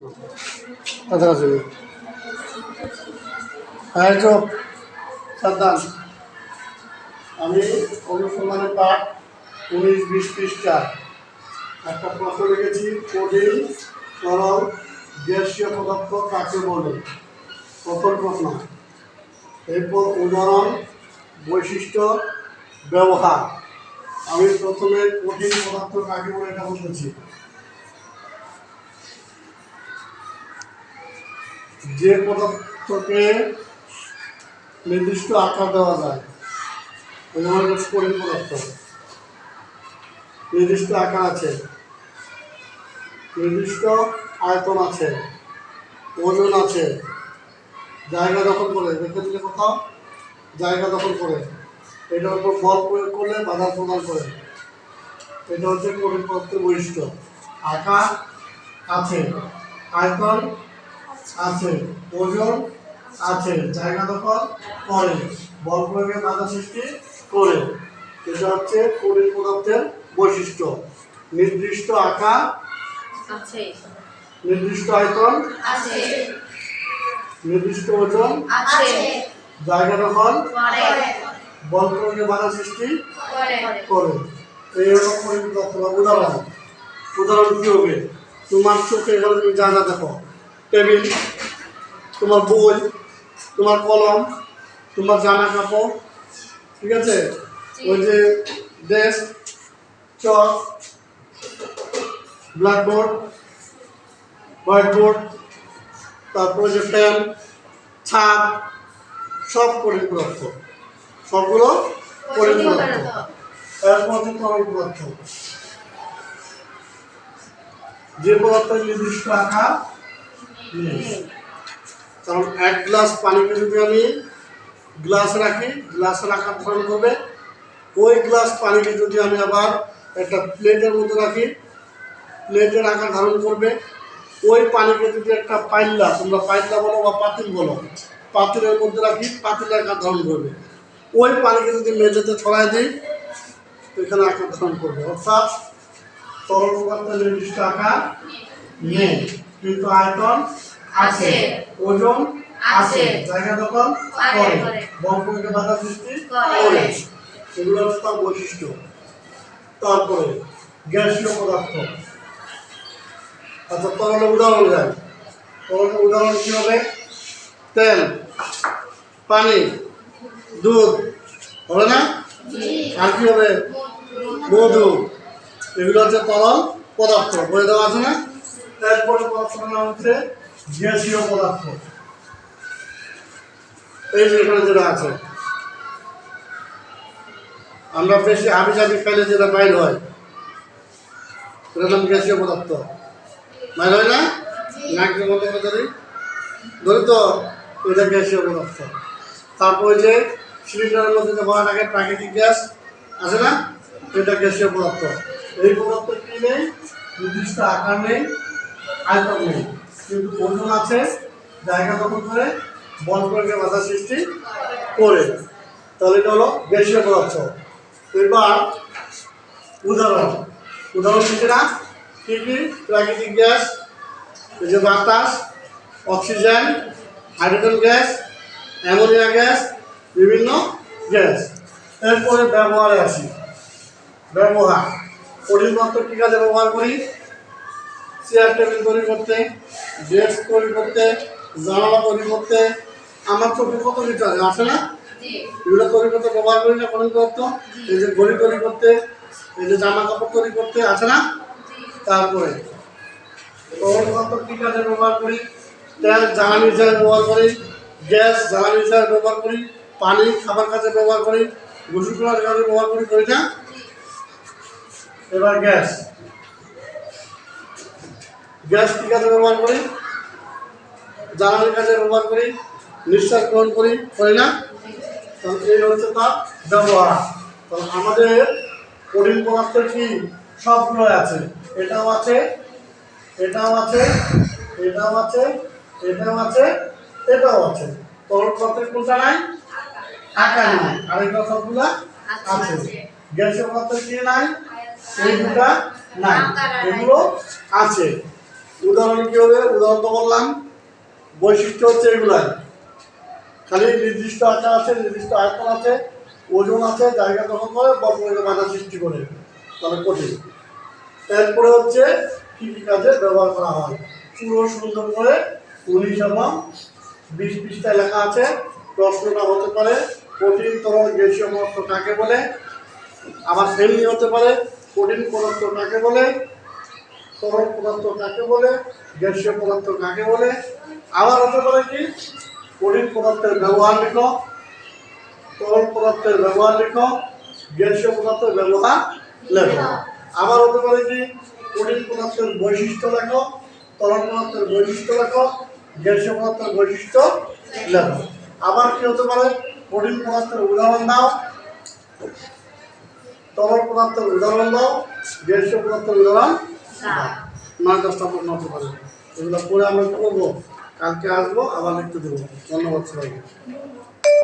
কাছাকাছি হ্যাঁ চোখ সাবধান। আমি অনুসন্ধানের পাঠ 19-20 পৃষ্ঠা একটা প্রশ্ন লিখেছি, কঠিন তরল গ্যাসীয় পদার্থ কাকে বলে। প্রথম প্রশ্ন, এরপর উদাহরণ, বৈশিষ্ট্য, ব্যবহার। আমি প্রথমে কঠিন পদার্থ কাকে বলে এটা বলতেছি। যে পদার্থকে নির্দিষ্ট আকার দেওয়া যায়, যেমন কঠিন পদার্থ, নির্দিষ্ট আকার আছে, নির্দিষ্ট আয়তন আছে, ওজন আছে, জায়গা দখল করে, দেখে দিলে কোথাও জায়গা দখল করে, এটার উপর বল প্রয়োগ করলে বাধা প্রদান করে। এটা হচ্ছে কঠিন পদার্থের বৈশিষ্ট্য। আকার আছে, আয়তন আছে, ওজন আছে, জায়গা দখল করে, বল প্রয়োগে বাধা সৃষ্টি করে। এটা হচ্ছে কঠিন পদার্থের বৈশিষ্ট্য। নির্দিষ্ট আকার আছে, নির্দিষ্ট আয়তন আছে, নির্দিষ্ট ওজন আছে, জায়গা দখল করে, বল প্রয়োগে বাধা সৃষ্টি করে। এই রকম কঠিন পদার্থ। উদাহরণ, উদাহরণ কি হবে? তোমার চোখে এখানে তুমি যা যা দেখো, টেবিল, তোমার বই, তোমার কলম, তোমার জামা কাপড়, ঠিক আছে, ওই যে ডেস্ক, চক, ব্ল্যাকবোর্ড, হোয়াইটবোর্ড, তারপরে যে ফ্যান, ছাদ, সব কঠিন পদার্থ, সবগুলো কঠিন পদার্থ। এরপর হচ্ছে তরল পদার্থ, যে পদার্থের নির্দিষ্ট আকার নেই। কারণ এক গ্লাস পানিকে যদি আমি গ্লাসে রাখি, গ্লাসের আকার ধারণ করবে। ওই গ্লাস পানিকে যদি আমি আবার একটা প্লেটের মধ্যে রাখি, প্লেটের আকার ধারণ করবে। ওই পানিকে যদি একটা পাইল্লা, তোমরা পাইল্লা বলো বা পাতিল বলো, পাতিলের মধ্যে রাখি, পাতিলের আকার ধারণ করবে। ওই পানিকে যদি মেঝেতে ছড়াই দিই, এখানে আকার ধারণ করবে। অর্থাৎ তরল পদার্থের নির্দিষ্ট আকার নেই, কিন্তু আয়তন আছে, ওজন আছে, জায়গা দখল করে, বল প্রয়োগে বাধা সৃষ্টি করে। এগুলো হচ্ছে তার বৈশিষ্ট্য। তারপরে গ্যাসীয় পদার্থ। আচ্ছা, তরলের উদাহরণ দেয়। তরলের উদাহরণ কি হবে? তেল, পানি, দুধ, হবে না? আর কি হবে? মধু। এগুলো হচ্ছে তরল পদার্থ, বলে দেওয়া আছে না? এরপরে পদার্থের নাম হচ্ছে গ্যাসীয় পদার্থ। এই যে এখানে যেটা আছে, আমরা বেশি হাবি জাবি খাইলে যেটা বাইর হয়, সেটার নাম গ্যাসীয় পদার্থ। বাইর হয় না? নাককে বন্ধ করে ধরি ধরি তো, এটা গ্যাসীয় পদার্থ। তারপরে যে সিলিন্ডারের মধ্যে যে ভরা থাকে প্রাকৃতিক গ্যাস আছে না, এটা গ্যাসীয় পদার্থ। এই পদার্থ কি নেই? নির্দিষ্ট আকার নেই, আয়তন নেই, কিন্তু ওজন আছে, জায়গা দখল করে, বল প্রয়োগে বাধা সৃষ্টি করে। তাহলে এটা হলো গ্যাসীয় পদার্থ। এবার উদাহরণ, উদাহরণ দিচ্ছে না কি কি? প্রাকৃতিক গ্যাস, এই যে বাতাস, oxygen, hydrogen gas, ammonia gas, বিভিন্ন গ্যাস। এরপরে ব্যবহারে আসি। ব্যবহার, কঠিন পদার্থ কী কাজে ব্যবহার করি? চেয়ার টেবিল তৈরি করতে, ডেস্ক তৈরি করতে, জানালা তৈরি করতে। আমার চোখে কত কিছু আছে না? এগুলো তৈরি করতে ব্যবহার করি না কঠিন পদার্থ? এই যে ঘড়ি তৈরি করতে, এই যে জামা কাপড় তৈরি করতে, আছে না? তারপরে তরল পদার্থ কী কাজে ব্যবহার করি? তেল জ্বালানি হিসাবে ব্যবহার করি, গ্যাস জ্বালানি হিসাবে ব্যবহার করি, পানি খাবার কাজে ব্যবহার করি, গোসল করার কাজে ব্যবহার করি, করি না? এবার গ্যাস, গ্যাস কী কাজে ব্যবহার করি? জ্বালানির কাজে ব্যবহার করি, নিঃশ্বাস গ্রহণ করি, করি না? তাহলে এই হচ্ছে তার ব্যবহার। তাহলে আমাদের কঠিন পদার্থের কি সবগুলো আছে, এটাও আছে, এটাও আছে, এটাও আছে, এটাও আছে, এটাও আছে। তরল পদার্থের কোনটা নাই? আকার নাই। আর এগুলো সবগুলা আছে। গ্যাসীয় পদার্থের কি নাই? এই দুটা নাই, এগুলো আছে। উদাহরণ কি হবে? উদাহরণ তো বললাম, বৈশিষ্ট্য হচ্ছে এগুলাই, খালি নির্দিষ্ট আকার আছে, নির্দিষ্ট আয়তন আছে, ওজন আছে, জায়গা দখল করে, বর্গের বাধা সৃষ্টি করে, তাহলে কঠিন। এরপরে হচ্ছে কি কি কাজে ব্যবহার করা হয়, পুরো সুন্দর করে 19 এবং 20 পৃষ্ঠায় লেখা আছে। প্রশ্নটা হতে পারে কঠিন তরল গ্যাসীয় পদার্থ কাকে বলে, আবার সেমনি হতে পারে কঠিন পদার্থ কাকে বলে, তরল পদার্থ কাকে বলে, গ্যাসীয় পদার্থ কাকে বলে। আবার হতে পারে কি কঠিন পদার্থের ব্যবহার লিখো, তরল পদার্থের ব্যবহার লিখো, গ্যাসীয় পদার্থের ব্যবহার লেখো। আবার হতে পারে কি কঠিন পদার্থের বৈশিষ্ট্য লেখো, তরল পদার্থের বৈশিষ্ট্য লেখো, গ্যাসীয় পদার্থের বৈশিষ্ট্য লেখো। আবার কি হতে পারে কঠিন পদার্থের উদাহরণ দাও, তরল পদার্থের উদাহরণ দাও, গ্যাসীয় পদার্থের উদাহরণ দাও। 9-10টা প্রশ্ন হতে পারে। এগুলো পরে আমরা করবো, কালকে আসবো, আবার লিখতে দেবো। ধন্যবাদ সবাইকে।